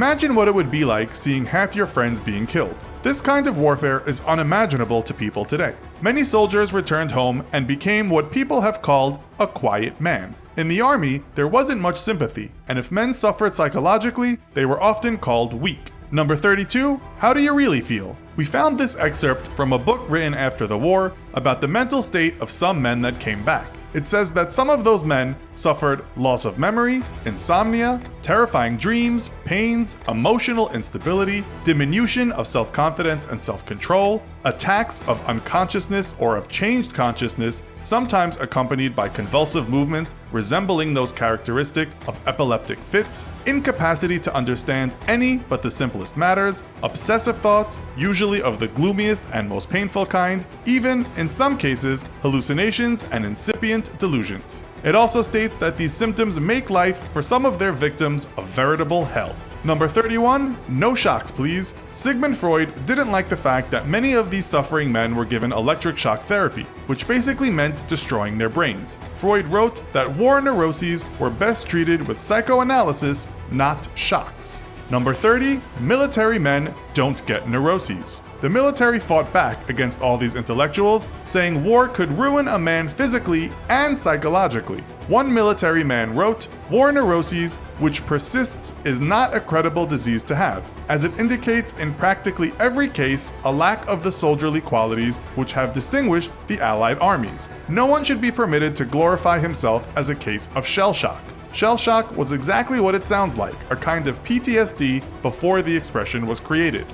Imagine what it would be like seeing half your friends being killed. This kind of warfare is unimaginable to people today. Many soldiers returned home and became what people have called a quiet man. In the army, there wasn't much sympathy, and if men suffered psychologically, they were often called weak. Number 32, how do you really feel? We found this excerpt from a book written after the war about the mental state of some men that came back. It says that some of those men suffered loss of memory, insomnia, terrifying dreams, pains, emotional instability, diminution of self-confidence and self-control, attacks of unconsciousness or of changed consciousness, sometimes accompanied by convulsive movements resembling those characteristic of epileptic fits, incapacity to understand any but the simplest matters, obsessive thoughts, usually of the gloomiest and most painful kind, even, in some cases, hallucinations and incipient delusions. It also states that these symptoms make life for some of their victims a veritable hell. Number 31, no shocks please. Sigmund Freud didn't like the fact that many of these suffering men were given electric shock therapy, which basically meant destroying their brains. Freud wrote that war neuroses were best treated with psychoanalysis, not shocks. Number 30, military men don't get neuroses. The military fought back against all these intellectuals, saying war could ruin a man physically and psychologically. One military man wrote, "War neuroses, which persists, is not a credible disease to have, as it indicates in practically every case a lack of the soldierly qualities which have distinguished the Allied armies. No one should be permitted to glorify himself as a case of shell shock." Shell shock was exactly what it sounds like, a kind of PTSD before the expression was created.